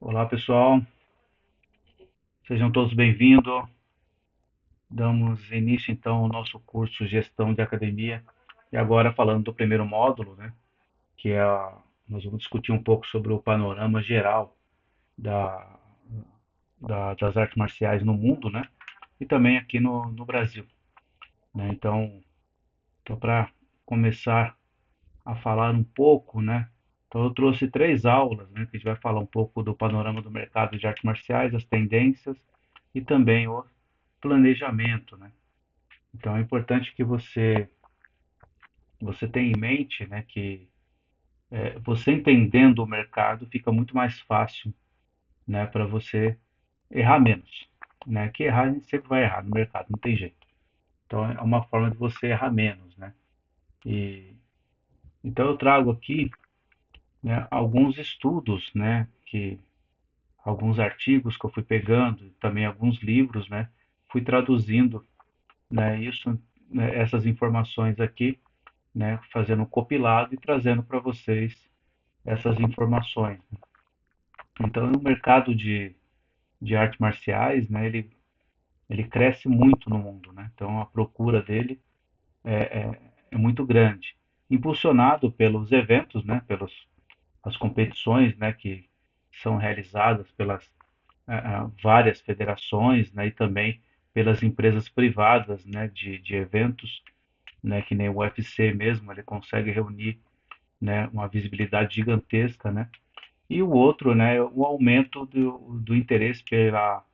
Olá, pessoal. Sejam todos bem-vindos. Damos início, então, ao nosso curso Gestão de Academia. E agora, falando do primeiro módulo, né, que é nós vamos discutir um pouco sobre o panorama geral da, das artes marciais no mundo, né, e também aqui no Brasil, né. Então, para começar a falar um pouco, né, então eu trouxe três aulas, né, que a gente vai falar um pouco do panorama do mercado de artes marciais, as tendências e também o planejamento, né. Então é importante que você tenha em mente, né, que você entendendo o mercado fica muito mais fácil, né, para você errar menos, né? Que errar a gente sempre vai errar no mercado, não tem jeito. Então é uma forma de você errar menos, né? E então eu trago aqui, né, alguns estudos, né, que alguns artigos que eu fui pegando, também alguns livros, né, fui traduzindo, né, isso, né, essas informações aqui, né, fazendo um compilado e trazendo para vocês essas informações. Então, no mercado de artes marciais, né, ele cresce muito no mundo, né? Então, a procura dele é muito grande, impulsionado pelos eventos, né, pelas as competições, né, que são realizadas pelas várias federações, né, e também pelas empresas privadas, né, de eventos, né, que nem o UFC mesmo, ele consegue reunir, né, uma visibilidade gigantesca, né? E o outro, né, o aumento do interesse pela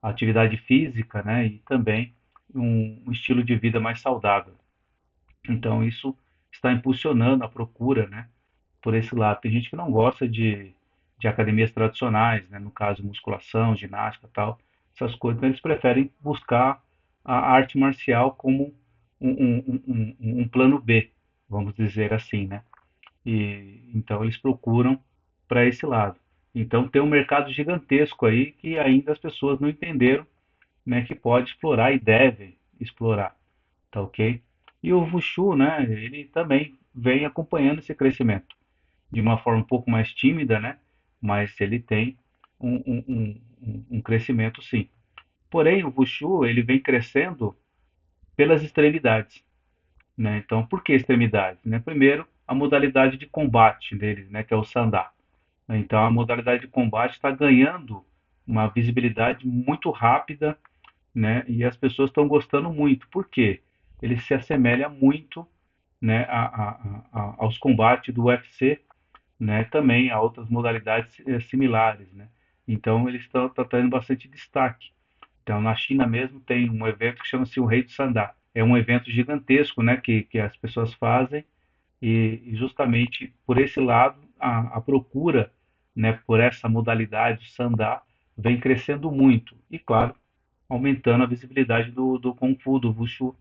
atividade física, né, e também um estilo de vida mais saudável. Então, isso está impulsionando a procura, né, por esse lado. Tem gente que não gosta de academias tradicionais, né, no caso, musculação, ginástica tal, essas coisas, então eles preferem buscar a arte marcial como um plano B, vamos dizer assim, né? E então eles procuram para esse lado. Então tem um mercado gigantesco aí que ainda as pessoas não entenderam, né, que pode explorar e deve explorar, tá ok? E o Wushu, né, ele também vem acompanhando esse crescimento de uma forma um pouco mais tímida, né, mas ele tem um crescimento sim. Porém, o Wushu ele vem crescendo pelas extremidades, né? Então, por que extremidades? Né? Primeiro, a modalidade de combate deles, né, que é o Sandá. Então, a modalidade de combate está ganhando uma visibilidade muito rápida, né? E as pessoas estão gostando muito. Por quê? Ele se assemelha muito, né, aos combates do UFC, né? Também a outras modalidades similares, né? Então, eles estão tendo bastante destaque. Então, na China mesmo tem um evento que chama-se o Rei do Sandá. É um evento gigantesco, né, que as pessoas fazem e justamente por esse lado a procura, né, por essa modalidade Sandá vem crescendo muito e claro aumentando a visibilidade do Kung Fu, do Wushu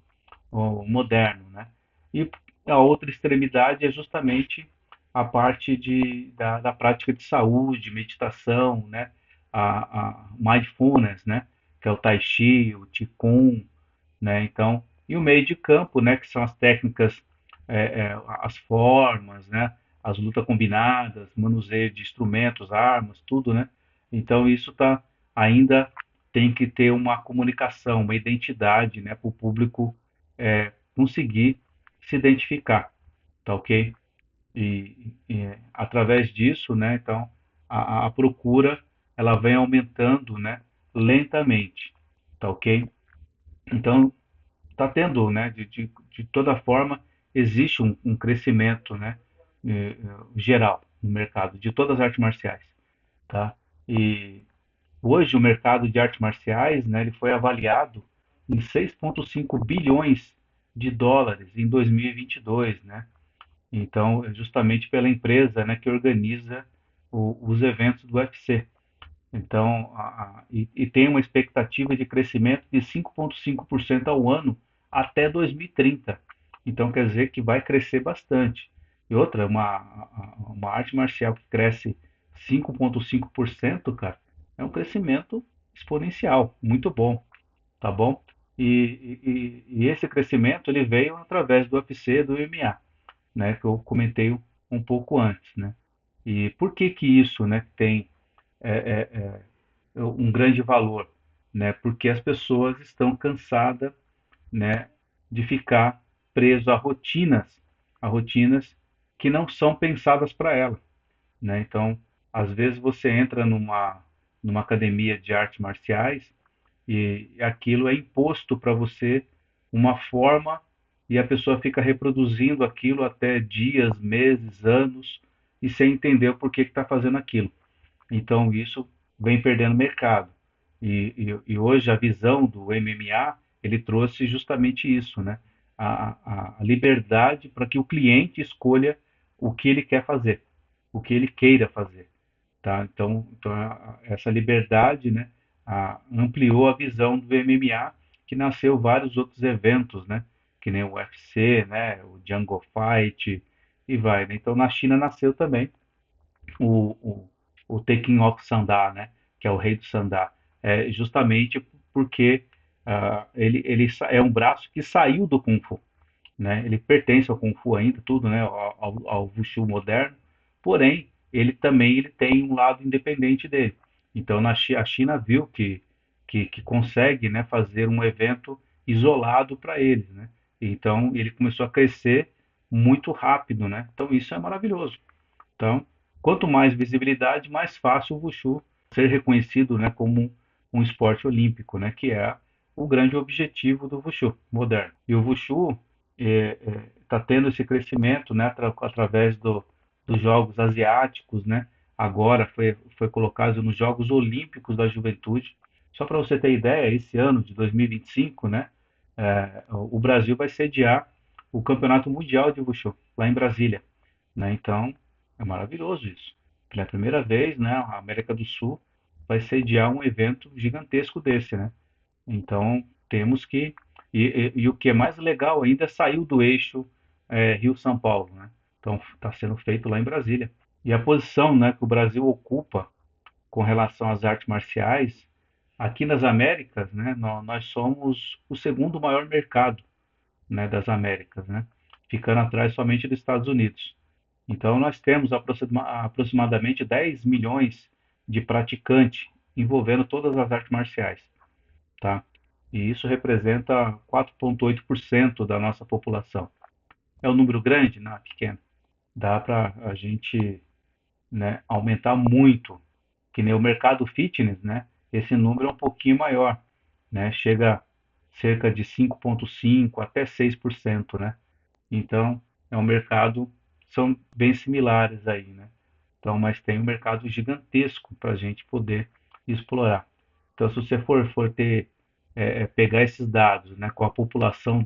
moderno, né? E a outra extremidade é justamente a parte da prática de saúde, meditação, né? A mindfulness, né? Que é o Tai Chi, o Qigong, né? Então, e o meio de campo, né? Que são as técnicas, as formas, né? As lutas combinadas, manuseio de instrumentos, armas, tudo, né? Então, isso tá ainda tem que ter uma comunicação, uma identidade, né? Para o público conseguir se identificar, tá ok? Através disso, né? Então, a procura ela vem aumentando, né? Lentamente, tá ok? Então, está tendo, né, de toda forma, existe um crescimento, né, geral no mercado de todas as artes marciais, tá? E hoje o mercado de artes marciais, né, ele foi avaliado em 6,5 bilhões de dólares em 2022, né? Então, justamente pela empresa, né, que organiza os eventos do UFC. Então, e tem uma expectativa de crescimento de 5,5% ao ano até 2030. Então, quer dizer que vai crescer bastante. E outra, uma arte marcial que cresce 5,5%, cara, é um crescimento exponencial, muito bom, tá bom? E esse crescimento ele veio através do UFC e do MMA, né, que eu comentei um pouco antes, né? E por que que isso, né, tem um grande valor, né? Porque as pessoas estão cansadas, né, de ficar preso a rotinas que não são pensadas para ela, né? Então, às vezes você entra numa academia de artes marciais e aquilo é imposto para você uma forma e a pessoa fica reproduzindo aquilo até dias, meses, anos e sem entender o porquê que está fazendo aquilo. Então isso vem perdendo mercado. E hoje a visão do MMA ele trouxe justamente isso, né? A liberdade para que o cliente escolha o que ele quer fazer, o que ele queira fazer, tá? Então essa liberdade, né, ampliou a visão do MMA, que nasceu vários outros eventos, né, que nem o UFC, né, o Jungle Fight e vai, né? Então na China nasceu também o, o, o Taking of Sandá, né, que é o rei do Sandá, justamente porque ele é um braço que saiu do Kung Fu, né? Ele pertence ao Kung Fu ainda, tudo, né? Ao Wushu moderno, porém ele tem um lado independente dele. Então a China viu que consegue, né, fazer um evento isolado para eles, né? Então ele começou a crescer muito rápido, né? Então isso é maravilhoso. Então, quanto mais visibilidade, mais fácil o Wushu ser reconhecido, né, como um esporte olímpico, né, que é o grande objetivo do Wushu moderno. E o Wushu está tendo esse crescimento, né, através dos Jogos Asiáticos, né, agora foi colocado nos Jogos Olímpicos da Juventude. Só para você ter ideia, esse ano de 2025, né, o Brasil vai sediar o Campeonato Mundial de Wushu, lá em Brasília, né? Então, é maravilhoso isso. Pela primeira vez, né, a América do Sul vai sediar um evento gigantesco desse, né? Então, temos que. E o que é mais legal ainda, saiu do eixo Rio-São Paulo, né? Então, está sendo feito lá em Brasília. E a posição, né, que o Brasil ocupa com relação às artes marciais, aqui nas Américas, né, nós somos o segundo maior mercado, né, das Américas, né? Ficando atrás somente dos Estados Unidos. Então, nós temos aproximadamente 10 milhões de praticantes envolvendo todas as artes marciais, tá? E isso representa 4,8% da nossa população. É um número grande? Não, é pequeno. Dá para a gente, né, aumentar muito, que nem o mercado fitness, né? Esse número é um pouquinho maior, né? Chega a cerca de 5,5 até 6%, né? Então, é um mercado, são bem similares aí, né? Então, mas tem um mercado gigantesco para a gente poder explorar. Então, se você for ter, pegar esses dados, né, com a população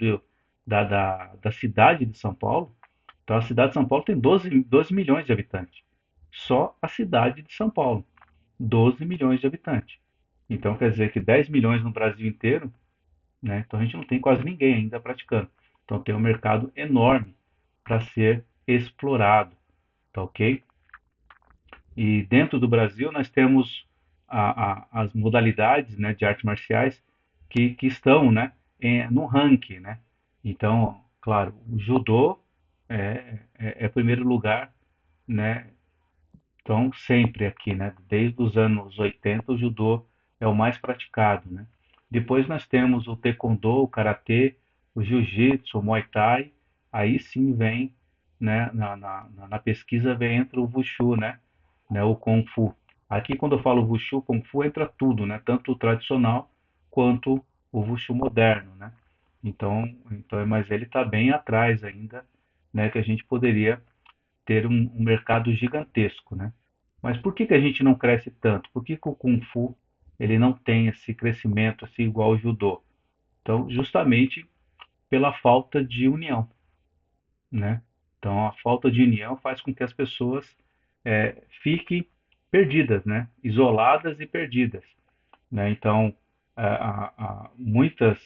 da cidade de São Paulo, então a cidade de São Paulo tem 12 milhões de habitantes. Só a cidade de São Paulo, 12 milhões de habitantes. Então, quer dizer que 10 milhões no Brasil inteiro, né? Então a gente não tem quase ninguém ainda praticando. Então tem um mercado enorme para ser explorado, tá ok? E dentro do Brasil nós temos as modalidades, né, de artes marciais que estão, né, no ranking, né? Então, claro, o judô é primeiro lugar, né? Então sempre aqui, né? Desde os anos 80 o judô é o mais praticado, né? Depois nós temos o taekwondo, o karatê, o jiu-jitsu, o muay thai. Aí sim vem, né? Na pesquisa vem entra o wushu, né? O kung fu. Aqui quando eu falo wushu, kung fu entra tudo, né? Tanto o tradicional quanto o wushu moderno, né? Mas ele está bem atrás ainda, né? Que a gente poderia ter um mercado gigantesco, né? Mas por que a gente não cresce tanto? Por que o Kung Fu ele não tem esse crescimento assim igual ao Judô? Então, justamente pela falta de união, né? Então, a falta de união faz com que as pessoas fiquem perdidas, né? Isoladas e perdidas, né? Então, muitas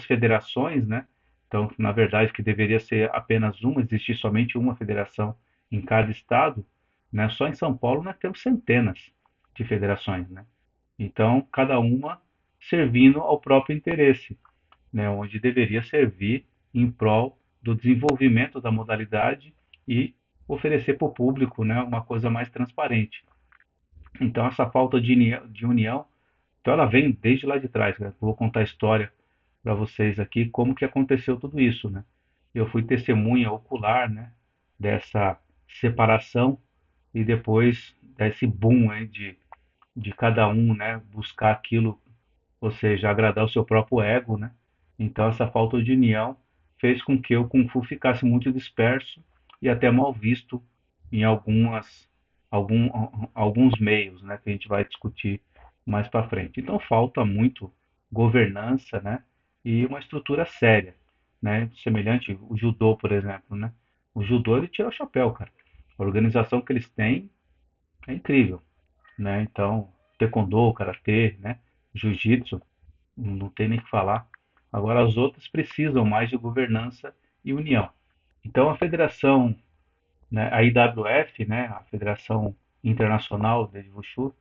federações, né? Então, na verdade, que deveria ser apenas uma, existir somente uma federação em cada estado, né? Só em São Paulo nós temos centenas de federações, né? Então, cada uma servindo ao próprio interesse, né? Onde deveria servir em prol do desenvolvimento da modalidade e oferecer para o público, né? Uma coisa mais transparente. Então essa falta de união, então ela vem desde lá de trás, né? Vou contar a história para vocês aqui como que aconteceu tudo isso, né? Eu fui testemunha ocular, né, dessa separação e depois desse boom aí de cada um, né, buscar aquilo, ou seja, agradar o seu próprio ego, né? Então essa falta de união fez com que o Kung Fu ficasse muito disperso e até mal visto em algum, alguns meios, né, que a gente vai discutir mais para frente. Então falta muito governança, né, e uma estrutura séria, né, semelhante o judô, por exemplo, né? O judô ele tira o chapéu, cara. A organização que eles têm é incrível, né? Então, taekwondo, karatê, né, jiu-jitsu, não tem nem o que falar. Agora, as outras precisam mais de governança e união. Então, a federação, né, a IWF, né, a Federação Internacional de Wushu,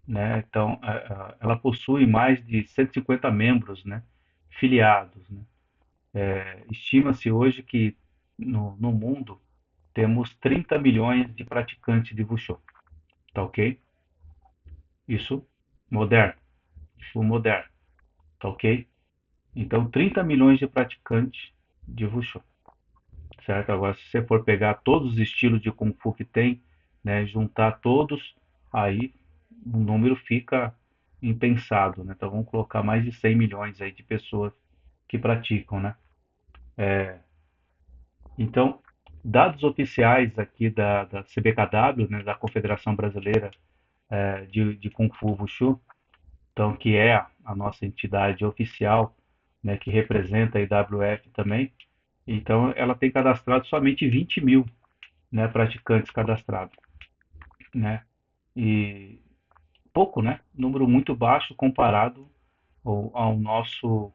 né, então, ela possui mais de 150 membros, né, filiados, né. Estima-se hoje que no mundo temos 30 milhões de praticantes de Wushu, tá ok? Isso moderno, Wushu moderno, tá ok? Então, 30 milhões de praticantes de Wushu, certo? Agora, se você for pegar todos os estilos de Kung Fu que tem, né, juntar todos, aí o número fica impensado, né? Então, vamos colocar mais de 100 milhões aí de pessoas que praticam, né? Então, dados oficiais aqui da CBKW, né, da Confederação Brasileira de Kung Fu Wushu, então, que é a nossa entidade oficial, né, que representa a IWF também. Então, ela tem cadastrado somente 20 mil, né, praticantes cadastrados, né? E pouco, né? Número muito baixo comparado ao nosso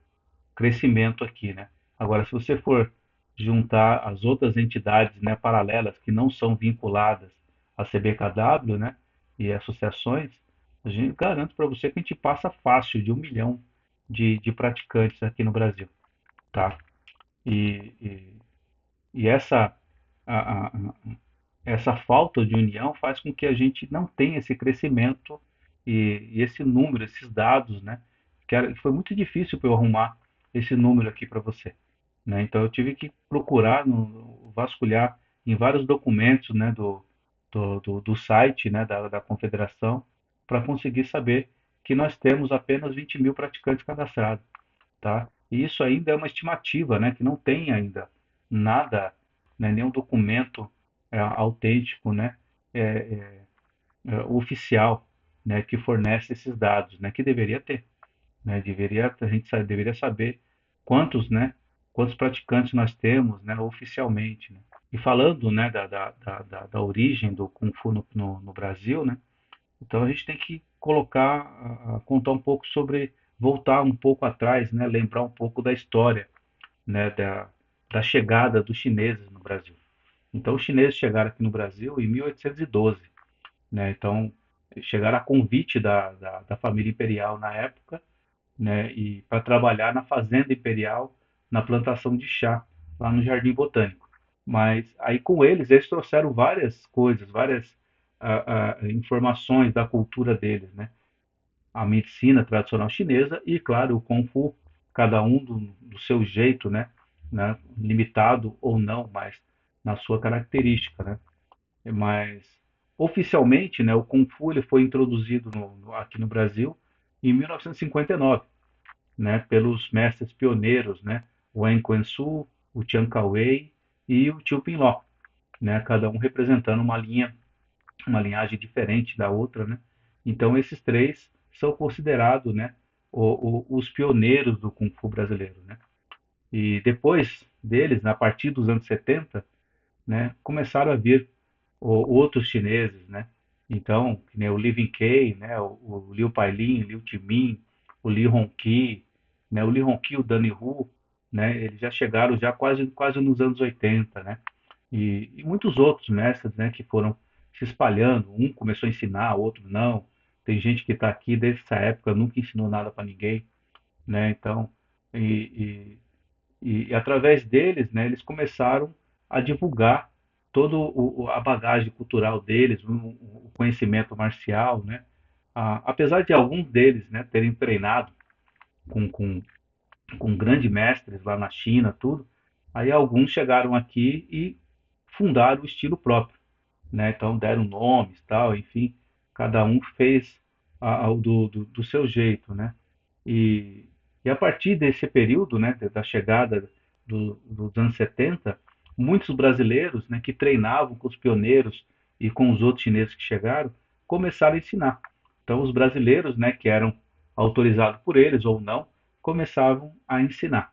crescimento aqui, né? Agora, se você for juntar as outras entidades, né, paralelas que não são vinculadas à CBKW, né, e associações, a gente garanto para você que a gente passa fácil de 1 milhão de praticantes aqui no Brasil, tá? E, e, e essa falta de união faz com que a gente não tenha esse crescimento e esse número, esses dados, né? Que foi muito difícil para eu arrumar esse número aqui para você, né? Então eu tive que procurar, vasculhar em vários documentos, né, do site, né, da confederação, para conseguir saber que nós temos apenas 20 mil praticantes cadastrados, tá? E isso ainda é uma estimativa, né, que não tem ainda nada, né, nenhum documento autêntico, né, é, oficial, né, que fornece esses dados, né, que deveria ter, né, a gente deveria saber quantos, né, quantos praticantes nós temos, né, oficialmente, né. E falando, né, da origem do Kung Fu no Brasil, né, então a gente tem que colocar, contar um pouco sobre, voltar um pouco atrás, né, lembrar um pouco da história, né, da chegada dos chineses no Brasil. Então os chineses chegaram aqui no Brasil em 1812, né, então chegaram a convite da família imperial na época, né, e para trabalhar na fazenda imperial, na plantação de chá, lá no Jardim Botânico. Mas aí com eles trouxeram várias coisas, várias informações da cultura deles, né? A medicina tradicional chinesa e, claro, o Kung Fu, cada um do seu jeito, né? Limitado ou não, mas na sua característica, né? Mas oficialmente, né, o Kung Fu ele foi introduzido aqui no Brasil em 1959, né, pelos mestres pioneiros, né, o Wen Quansu, o Chiang Kai-wei e o Chiu Ping-lo, né, cada um representando uma linhagem diferente da outra, né? Então esses três são considerados, né, os pioneiros do Kung Fu brasileiro, né? E depois deles, a partir dos anos 70, né, começaram a vir outros chineses, né? Então, que nem o Li Winkei, né, o Liu Pailin, Liu Timin, o Li Hongqi, né, o Li Hongqi, o Danny Hu, né, eles já chegaram já quase nos anos 80, né? E muitos outros mestres, né, que foram se espalhando. Um começou a ensinar, outro não. Tem gente que está aqui desde essa época, nunca ensinou nada para ninguém, né? Então, e, e através deles, né, eles começaram a divulgar toda a bagagem cultural deles, o conhecimento marcial, né? Apesar de alguns deles, né, terem treinado com, com, com grandes mestres lá na China, tudo, aí alguns chegaram aqui e fundaram o estilo próprio, né? Então deram nomes, tal, enfim, cada um fez do seu jeito, né? E, e a partir desse período, né, da chegada dos anos 70, muitos brasileiros, né, que treinavam com os pioneiros e com os outros chineses que chegaram, começaram a ensinar. Então, os brasileiros, né, que eram autorizados por eles ou não, começavam a ensinar,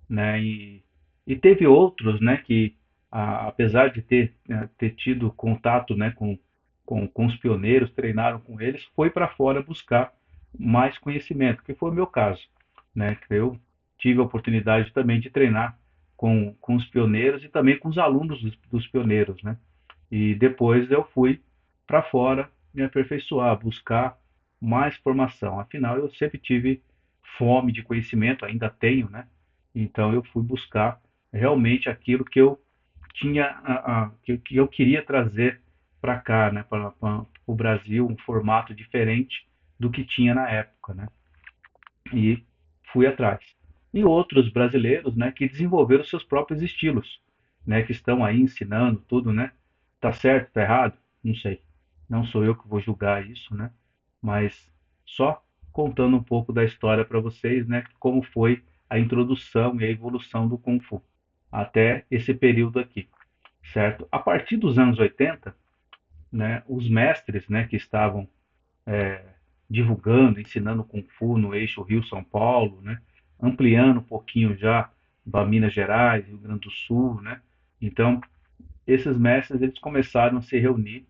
né? E teve outros, né, que apesar de ter tido contato, né, com os pioneiros, treinaram com eles, foi para fora buscar mais conhecimento, que foi o meu caso, né? Que eu tive a oportunidade também de treinar com os pioneiros e também com os alunos dos pioneiros, né? E depois eu fui para fora me aperfeiçoar, buscar mais formação. Afinal, eu sempre tive fome de conhecimento, ainda tenho, né? Então eu fui buscar realmente aquilo que eu tinha, que eu queria trazer para cá, né? Para o Brasil, um formato diferente do que tinha na época, né? E fui atrás. E outros brasileiros, né, que desenvolveram seus próprios estilos, né, que estão aí ensinando tudo, né? Tá certo, tá errado? Não sei. Não sou eu que vou julgar isso, né? Mas só contando um pouco da história para vocês, né, como foi a introdução e a evolução do Kung Fu até esse período aqui, certo? A partir dos anos 80, né, os mestres, né, que estavam divulgando, ensinando Kung Fu no eixo Rio-São Paulo, né? Ampliando um pouquinho já para Minas Gerais, Rio Grande do Sul, né? Então, esses mestres eles começaram a se reunir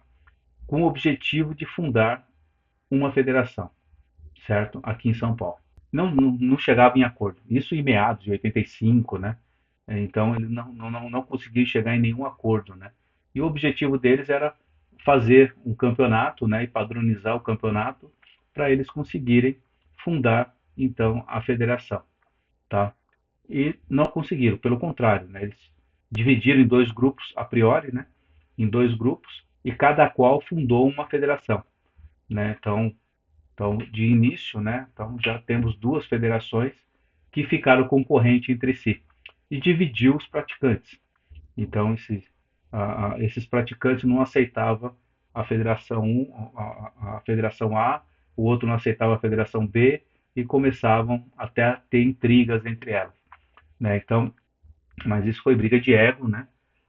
com o objetivo de fundar uma federação, certo? Aqui em São Paulo. Não chegava em acordo. Isso em meados de 85, né? Então, eles não conseguiram chegar em nenhum acordo, né? E o objetivo deles era fazer um campeonato, né? E padronizar o campeonato para eles conseguirem fundar, então, a federação, tá? E não conseguiram, pelo contrário, né? Eles dividiram em dois grupos, a priori, né? Em dois grupos, e cada qual fundou uma federação, né? Então, de início, né? Então já temos duas federações que ficaram concorrentes entre si e dividiu os praticantes. Então esses praticantes não aceitavam a federação 1, a federação A, o outro não aceitava a federação B e começavam até a ter intrigas entre elas, né? Então, mas isso foi briga de ego, né?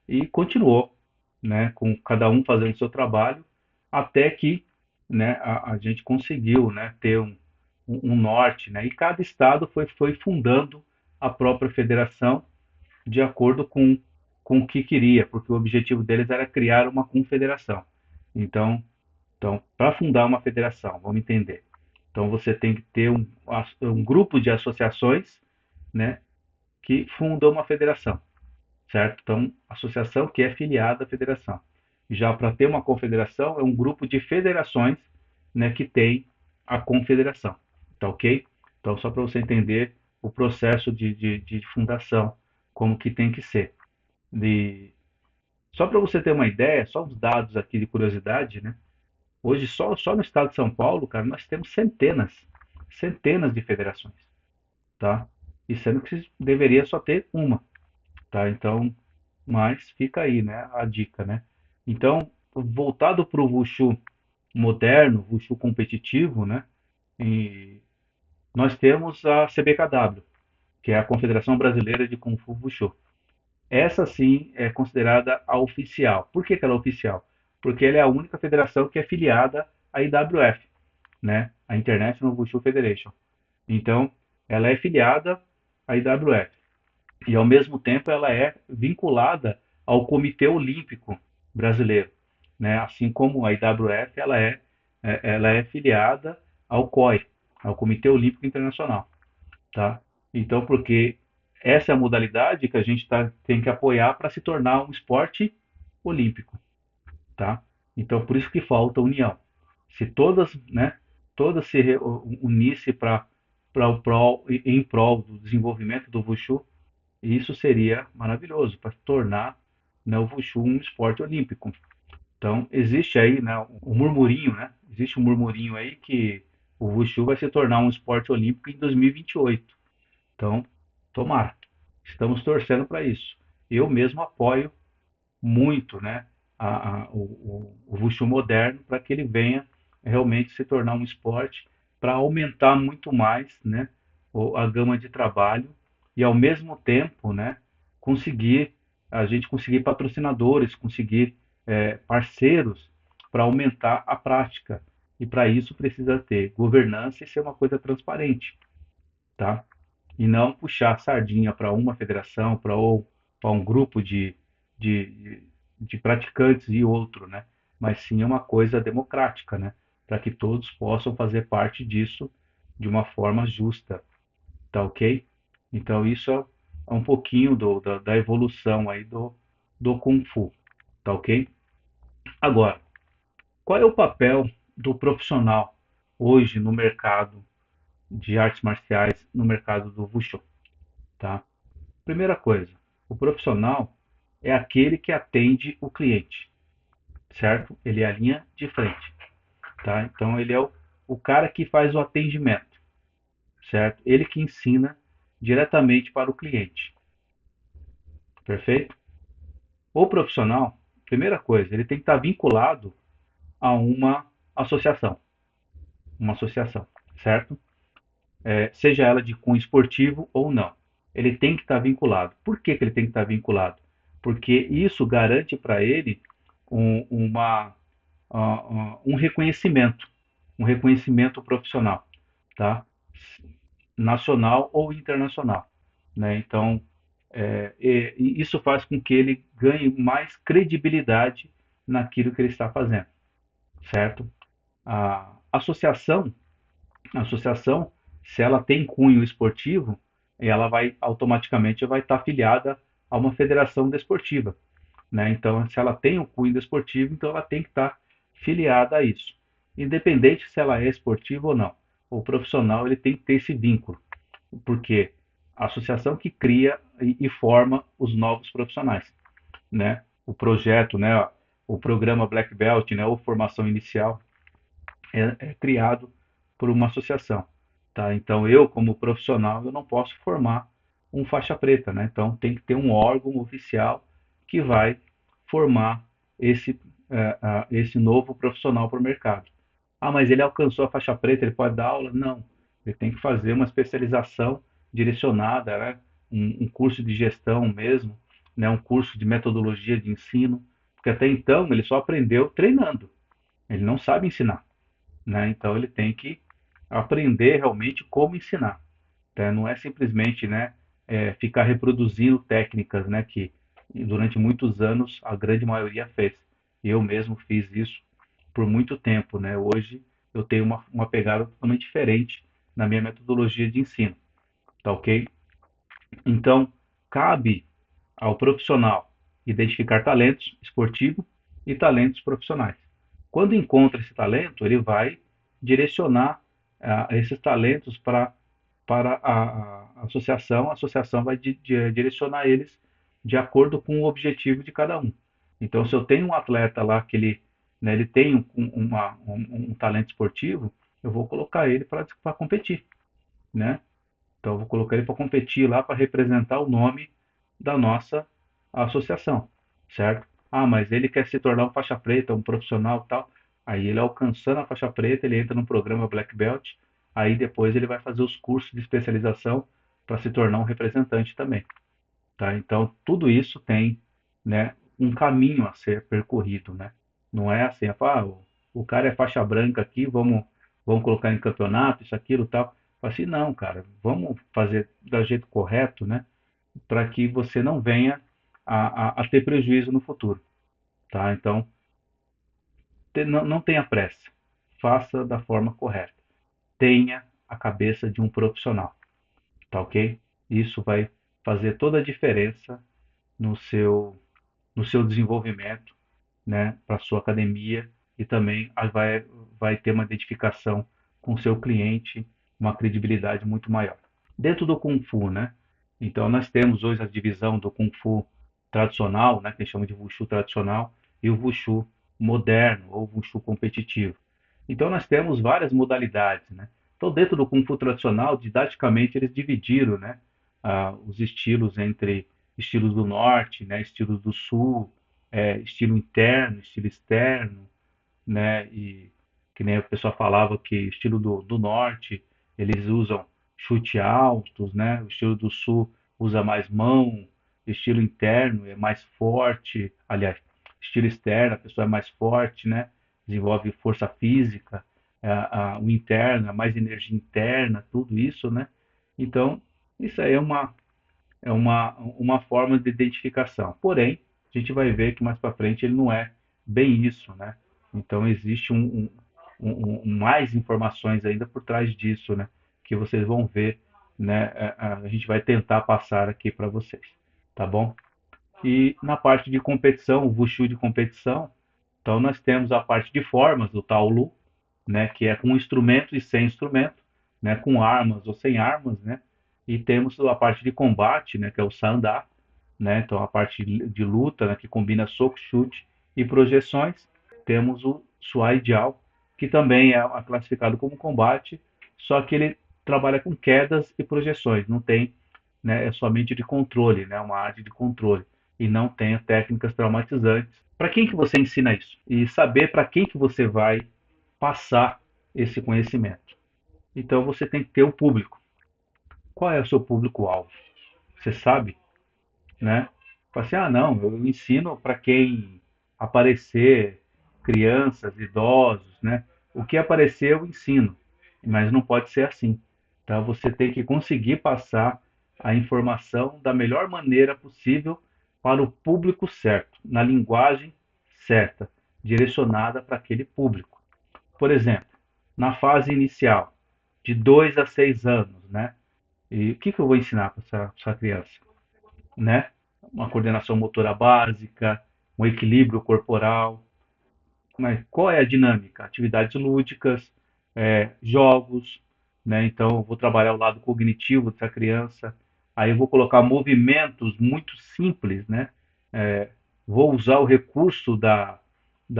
E continuou, né? Com cada um fazendo o seu trabalho, até que, né? A gente conseguiu, né? Ter um norte, né? E cada estado foi fundando a própria federação de acordo com o que queria, porque o objetivo deles era criar uma confederação. Então, então, para fundar uma federação, vamos entender. Então, você tem que ter um grupo de associações, né? Que fundam uma federação, certo? Então, associação que é filiada à federação. Já para ter uma confederação, é um grupo de federações, né, que tem a confederação. Tá ok? Então, só para você entender o processo de fundação, como que tem que ser. De... Só para você ter uma ideia, só os dados aqui de curiosidade, né? Hoje, só no estado de São Paulo, cara, nós temos centenas de federações, tá? E sendo que deveria só ter uma, tá? Então, mas fica aí, né, a dica, né? Então, voltado para o Wushu moderno, Wushu competitivo, né? E nós temos a CBKW, que é a Confederação Brasileira de Kung Fu Wushu. Essa sim é considerada a oficial. Por que que ela é oficial? Porque ela é a única federação que é filiada à IWF, né? A International Wushu Federation. Então, ela é filiada à IWF. E ao mesmo tempo ela é vinculada ao Comitê Olímpico Brasileiro, né? Assim como a IWF ela é filiada ao COI, ao Comitê Olímpico Internacional, tá? Então porque essa é a modalidade que a gente tem que apoiar para se tornar um esporte olímpico, tá? Então por isso que falta união. Se todas, né, todas se unissem em prol do desenvolvimento do Wushu, isso seria maravilhoso para tornar né, o Wushu um esporte olímpico. Então, existe aí, né, um murmurinho, né? Existe um murmurinho aí que o Wushu vai se tornar um esporte olímpico em 2028. Então, tomara. Estamos torcendo para isso. Eu mesmo apoio muito, né, o Wushu moderno para que ele venha realmente se tornar um esporte para aumentar muito mais, né, a gama de trabalho e ao mesmo tempo, né, conseguir a gente conseguir patrocinadores, conseguir parceiros para aumentar a prática. E para isso precisa ter governança e ser uma coisa transparente, tá? E não puxar sardinha para uma federação, para um grupo de, de praticantes e outro, né? Mas sim é uma coisa democrática, né? Para que todos possam fazer parte disso de uma forma justa, tá ok? Então isso é um pouquinho da evolução aí do Kung Fu, tá ok? Agora, qual é o papel do profissional hoje no mercado de artes marciais, no mercado do Wushu, tá? Primeira coisa, o profissional é aquele que atende o cliente, certo? Ele é a linha de frente, tá? Então ele é o cara que faz o atendimento, certo? Ele que ensina diretamente para o cliente, perfeito? O profissional, primeira coisa, ele tem que estar vinculado a associação, uma associação, certo? Seja ela de cunho esportivo ou não. Ele tem que estar vinculado. Por que, que ele tem que estar vinculado? Porque isso garante para ele um, uma, um reconhecimento profissional, tá? Nacional ou internacional, né? Então, e isso faz com que ele ganhe mais credibilidade naquilo que ele está fazendo, certo? A associação a associação, se ela tem cunho esportivo, ela vai automaticamente vai estar afiliada a uma federação desportiva, né? Então, se ela tem o cunho desportivo, então ela tem que estar filiada a isso, independente se ela é esportiva ou não. O profissional ele tem que ter esse vínculo, porque a associação que cria e forma os novos profissionais, né? O projeto, né? O programa Black Belt, né? Ou formação inicial, é criado por uma associação, tá? Então eu, como profissional, eu não posso formar um faixa preta, né? Então tem que ter um órgão oficial que vai formar esse novo profissional para o mercado. Ah, mas ele alcançou a faixa preta, ele pode dar aula? Não, ele tem que fazer uma especialização direcionada, né? Um curso de gestão mesmo, né? Um curso de metodologia de ensino, porque até então ele só aprendeu treinando, ele não sabe ensinar, né? Então ele tem que aprender realmente como ensinar, tá? Não é simplesmente, né, ficar reproduzindo técnicas, né, que durante muitos anos a grande maioria fez. Eu mesmo fiz isso por muito tempo, né? Hoje eu tenho uma pegada totalmente diferente na minha metodologia de ensino, tá ok? Então cabe ao profissional identificar talentos esportivos e talentos profissionais. Quando encontra esse talento, ele vai direcionar esses talentos para a associação vai direcionar eles de acordo com o objetivo de cada um. Então, se eu tenho um atleta lá que ele, né, ele tem um talento esportivo, eu vou colocar ele para competir, né? Então, eu vou colocar ele para competir lá para representar o nome da nossa associação, certo? Ah, mas ele quer se tornar um faixa preta, um profissional e tal. Aí ele alcançando a faixa preta, ele entra no programa Black Belt. Aí depois ele vai fazer os cursos de especialização para se tornar um representante também, tá? Então, tudo isso tem, né, um caminho a ser percorrido, né? Não é assim, o cara é faixa branca aqui, vamos colocar em campeonato, isso, aquilo, tal. Assim, não, cara, vamos fazer do jeito correto, né? Para que você não venha a ter prejuízo no futuro, tá? Então, não tenha pressa, faça da forma correta, tenha a cabeça de um profissional, tá ok? Isso vai fazer toda a diferença no seu, no seu desenvolvimento, né, para a sua academia e também vai ter uma identificação com o seu cliente, uma credibilidade muito maior. Dentro do Kung Fu, né? Então nós temos hoje a divisão do Kung Fu tradicional, né, que a gente chama de Wushu tradicional, e o Wushu moderno, ou Wushu competitivo. Então, nós temos várias modalidades, né? Então, dentro do Kung Fu tradicional, didaticamente, eles dividiram, né, os estilos entre estilos do norte, né, estilos do sul, estilo interno, estilo externo, né? E que nem a pessoa falava que estilo do norte eles usam chute altos, né? O estilo do sul usa mais mão, estilo interno é mais forte, aliás, estilo externo a pessoa é mais forte, né? Desenvolve força física, o interno é mais energia interna, tudo isso, né? Então, isso aí é uma forma de identificação. Porém, a gente vai ver que mais para frente ele não é bem isso, né? Então existe mais informações ainda por trás disso, né? Que vocês vão ver, né? A gente vai tentar passar aqui para vocês, tá bom? E na parte de competição, o Wushu de competição, então nós temos a parte de formas do Taolu, né, que é com instrumento e sem instrumento, né, com armas ou sem armas, né? E temos a parte de combate, né, que é o Sandá, né? Então a parte de luta, né, que combina soco, chute e projeções. Temos o Suai Jiao, que também é classificado como combate, só que ele trabalha com quedas e projeções, não tem, né, é somente de controle, né, uma arte de controle e não tem técnicas traumatizantes. Para quem que você ensina isso? E saber para quem que você vai passar esse conhecimento. Então você tem que ter o público. Qual é o seu público-alvo? Você sabe, né? Fala assim, não, eu ensino para quem aparecer, crianças, idosos, né? O que aparecer eu ensino, mas não pode ser assim. Tá? Você tem que conseguir passar a informação da melhor maneira possível para o público certo, na linguagem certa, direcionada para aquele público. Por exemplo, na fase inicial, de 2 a 6 anos, né? E o que que eu vou ensinar para essa criança? Né? Uma coordenação motora básica, um equilíbrio corporal. Mas qual é a dinâmica? Atividades lúdicas, jogos, né? Então eu vou trabalhar o lado cognitivo dessa criança. Aí eu vou colocar movimentos muito simples, né? É, vou usar o recurso da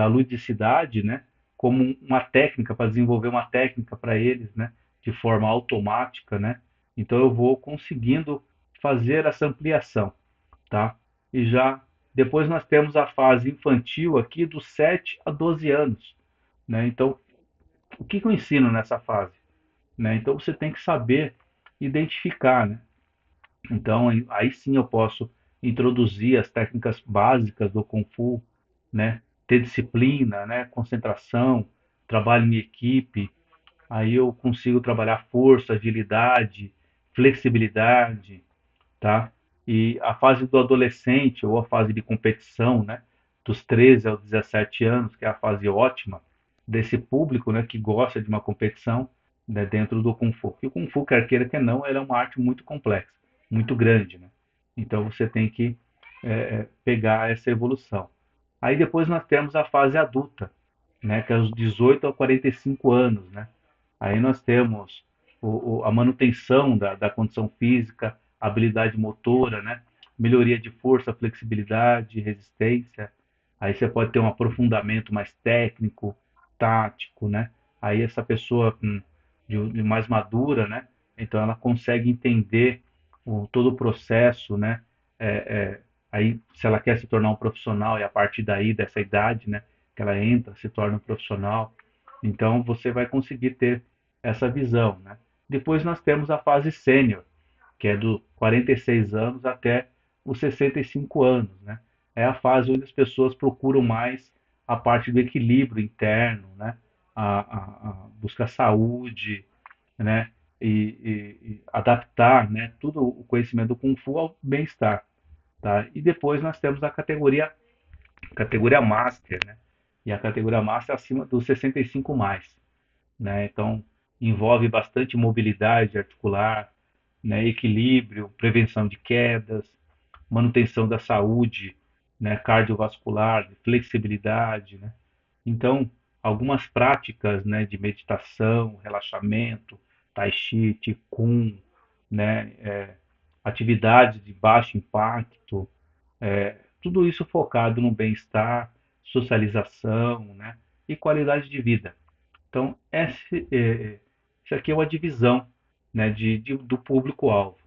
ludicidade, né? Como uma técnica para desenvolver uma técnica para eles, né? De forma automática, né? Então eu vou conseguindo fazer essa ampliação, tá? E já depois nós temos a fase infantil aqui dos 7 a 12 anos, né? Então, o que que eu ensino nessa fase, né? Então você tem que saber identificar, né? Então, aí sim eu posso introduzir as técnicas básicas do Kung Fu, né? Ter disciplina, né? Concentração, trabalho em equipe. Aí eu consigo trabalhar força, agilidade, flexibilidade, tá? E a fase do adolescente ou a fase de competição, né? Dos 13 aos 17 anos, que é a fase ótima desse público, né? Que gosta de uma competição, né, dentro do Kung Fu. E o Kung Fu, quer queira que não, ele é uma arte muito complexa, muito grande, né? Então você tem que pegar essa evolução. Aí depois nós temos a fase adulta, né? Que é os 18 a 45 anos, né? Aí nós temos a manutenção da condição física, habilidade motora, né? Melhoria de força, flexibilidade, resistência. Aí você pode ter um aprofundamento mais técnico, tático, né? Aí essa pessoa de mais madura, né? Então ela consegue entender todo o processo, né? É, aí se ela quer se tornar um profissional, e a partir daí, dessa idade, né? Que ela entra, se torna um profissional. Então você vai conseguir ter essa visão, né? Depois nós temos a fase sênior, que é do 46 anos até os 65 anos, né? É a fase onde as pessoas procuram mais a parte do equilíbrio interno, né? A buscar saúde, né? E adaptar, né? Tudo o conhecimento do Kung Fu ao bem-estar, tá? E depois nós temos a categoria Master, né? E a categoria Master é acima dos 65 mais, né? Então, envolve bastante mobilidade articular, né? Equilíbrio, prevenção de quedas, manutenção da saúde, né? Cardiovascular, flexibilidade, né? Então, algumas práticas, né? De meditação, relaxamento, tai chi, qigong, né? Atividades de baixo impacto, Tudo isso focado no bem-estar, socialização, né, e qualidade de vida. Então, essa aqui é uma divisão, né, do público-alvo.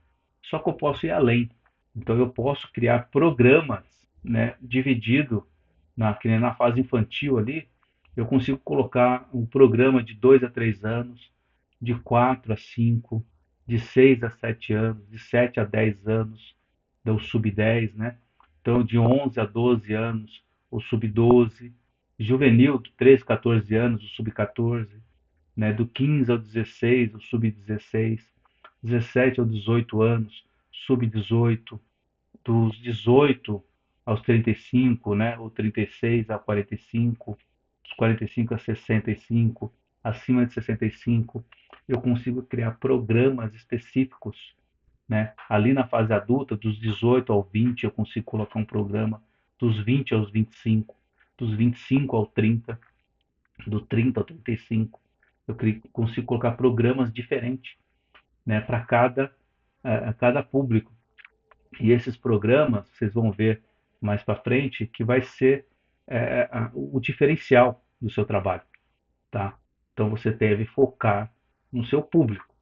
Só que eu posso ir além. Então, eu posso criar programas, né, dividido que nem na fase infantil ali, eu consigo colocar um programa de 2 a 3 anos, de 4 a 5, de 6 a 7 anos, de 7 a 10 anos, do sub-10, né? Então, de 11 a 12 anos, o sub-12, juvenil, de 13 a 14 anos, o sub-14, né? Do 15 ao 16, o sub-16, 17 ao 18 anos, sub-18, dos 18 aos 35, né? O 36 a 45, dos 45 a 65, acima de 65, eu consigo criar programas específicos, né? Ali na fase adulta, dos 18 ao 20, eu consigo colocar um programa, dos 20 aos 25, dos 25 ao 30, do 30 ao 35, eu consigo colocar programas diferentes, né, para cada público. E esses programas, vocês vão ver mais para frente, que vai ser o diferencial do seu trabalho, tá? Então você deve focar no seu público,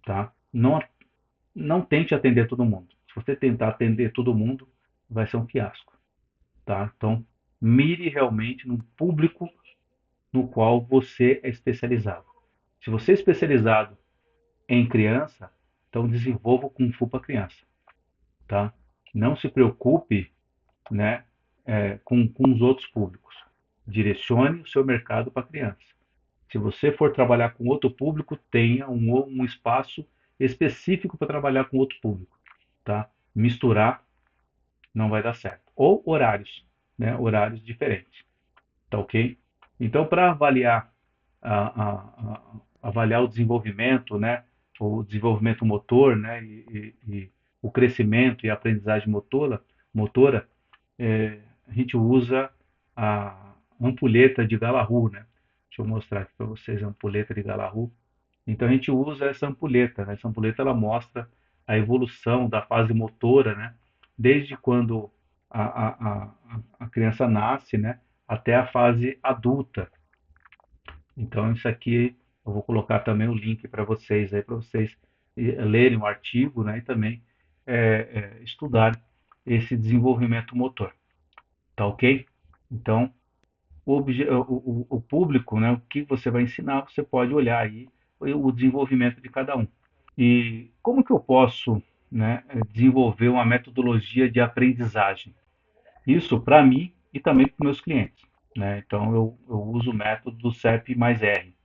tá? Não tente atender todo mundo. Se você tentar atender todo mundo, vai ser um fiasco, tá? Então mire realmente no público no qual você é especializado. Se você é especializado em criança, então desenvolva o Kung Fu para criança, tá? Não se preocupe, né, com os outros públicos. Direcione o seu mercado para criança. Se você for trabalhar com outro público, tenha um espaço específico para trabalhar com outro público, tá? Misturar não vai dar certo. Ou horários, né? Horários diferentes, tá ok? Então, para avaliar o desenvolvimento, né? O desenvolvimento motor, né? E o crescimento e a aprendizagem motora, a gente usa a ampulheta de Galahu, né? Deixa eu mostrar aqui para vocês a ampulheta de Galahu. Então a gente usa essa ampulheta, né? Essa ampulheta ela mostra a evolução da fase motora, né? Desde quando a criança nasce, né? Até a fase adulta. Então isso aqui eu vou colocar também o link para vocês aí para vocês lerem o artigo, né? E também estudar esse desenvolvimento motor. Tá ok? Então, o público, né, o que você vai ensinar, você pode olhar aí o desenvolvimento de cada um. E como que eu posso, né, desenvolver uma metodologia de aprendizagem? Isso para mim e também para os meus clientes. Né? Então, eu uso o método do CEP mais R.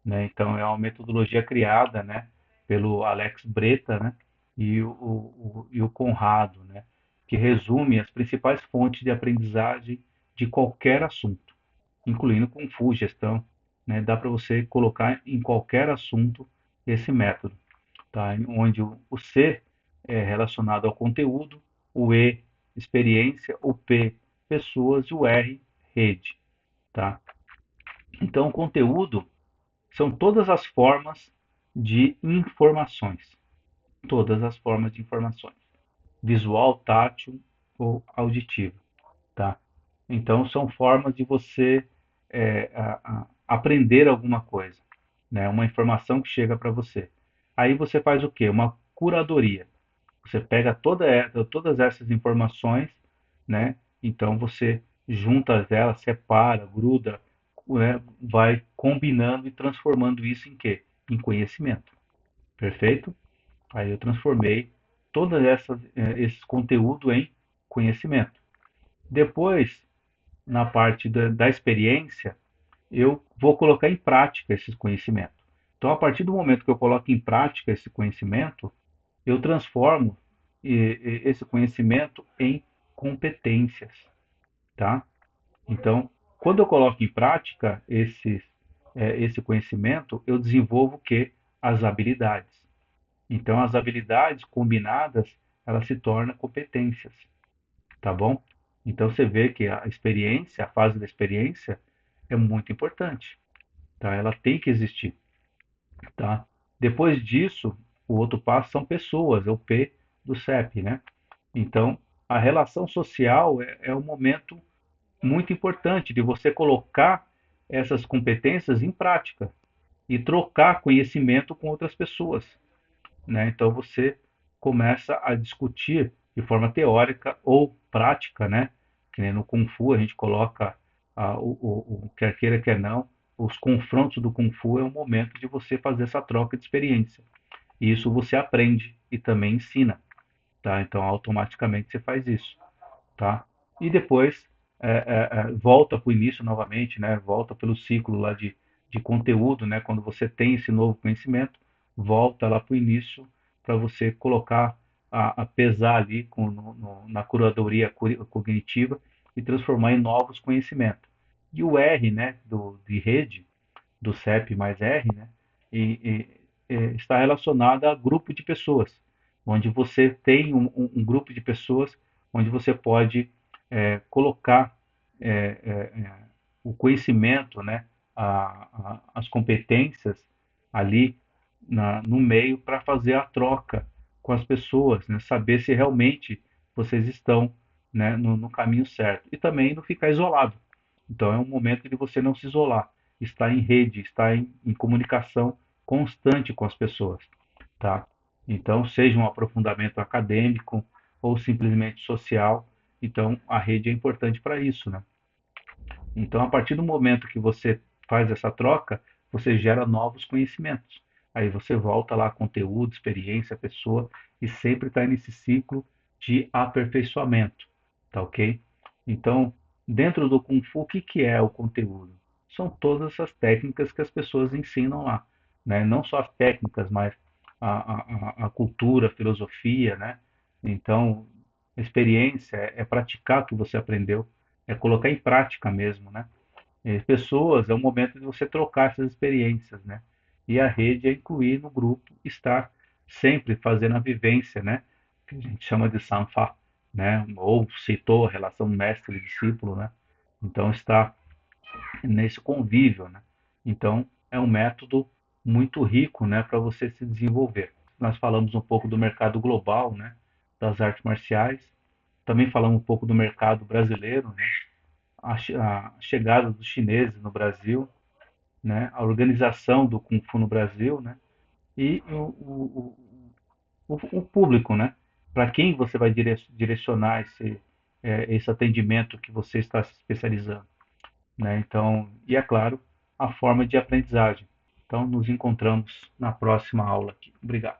Né? Então, é uma metodologia criada, né, pelo Alex Breta, né, e o Conrado, né, que resume as principais fontes de aprendizagem de qualquer assunto, incluindo Kung Fu, gestão. Né, dá para você colocar em qualquer assunto esse método, tá? Onde o C é relacionado ao conteúdo, o E, experiência, o P, pessoas e o R, rede. Tá? Então, o conteúdo são todas as formas de informações. Todas as formas de informações. Visual, tátil ou auditivo. Tá? Então, são formas de você aprender alguma coisa. Né? Uma informação que chega para você. Aí você faz o quê? Uma curadoria. Você pega todas essas informações, né? Então você junta elas, separa, gruda, né? Vai combinando e transformando isso em quê? Em conhecimento. Perfeito? Aí eu transformei esse conteúdo em conhecimento. Depois, na parte da experiência, eu vou colocar em prática esses conhecimentos. Então, a partir do momento que eu coloco em prática esse conhecimento, eu transformo esse conhecimento em competências, tá? Então, quando eu coloco em prática esse conhecimento, eu desenvolvo o que? As habilidades. Então, as habilidades combinadas, elas se tornam competências, tá bom? Então, você vê que a experiência, a fase da experiência, é muito importante, tá? Ela tem que existir, tá? Depois disso, o outro passo são pessoas, é o P do CEP, né? Então, A relação social é um momento muito importante de você colocar essas competências em prática e trocar conhecimento com outras pessoas, né? Então você começa a discutir de forma teórica ou prática, né? Que nem no Kung Fu a gente coloca o quer queira, quer não, os confrontos do Kung Fu é um momento de você fazer essa troca de experiência. E isso você aprende e também ensina, tá? Então automaticamente você faz isso, tá? E depois volta para o início novamente, né? Volta pelo ciclo lá de conteúdo, né? Quando você tem esse novo conhecimento, volta lá para o início para você colocar a pesar ali na curadoria cognitiva e transformar em novos conhecimentos. E o R, né? De rede, do CEP mais R, né? Está relacionada a grupo de pessoas, onde você tem um grupo de pessoas onde você pode colocar é, é, é, o conhecimento, né, as competências ali no meio para fazer a troca com as pessoas, né, saber se realmente vocês estão, né, no caminho certo. E também não ficar isolado. Então é um momento de você não se isolar, estar em rede, estar em comunicação constante com as pessoas, tá? Então, seja um aprofundamento acadêmico ou simplesmente social, então a rede é importante para isso, né? Então, a partir do momento que você faz essa troca, você gera novos conhecimentos. Aí você volta lá, conteúdo, experiência, pessoa, e sempre está nesse ciclo de aperfeiçoamento, tá ok? Então, dentro do Kung Fu, o que que é o conteúdo? São todas essas técnicas que as pessoas ensinam lá, né? Não só as técnicas, mas a cultura, a filosofia, né? Então, experiência é praticar o que você aprendeu, é colocar em prática mesmo, né? Pessoas, é o momento de você trocar essas experiências, né? E a rede é incluir no grupo, estar sempre fazendo a vivência, né? Que a gente chama de sanfa, né? Ou citou a relação mestre e discípulo, né? Então está nesse convívio, né? Então é um método muito rico, né, para você se desenvolver. Nós falamos um pouco do mercado global, né, das artes marciais. Também falamos um pouco do mercado brasileiro, né? A chegada dos chineses no Brasil, né, a organização do Kung Fu no Brasil, né, e o público, né, para quem você vai direcionar esse atendimento que você está se especializando, né? Então, e é claro, a forma de aprendizagem. Então, nos encontramos na próxima aula aqui. Obrigado.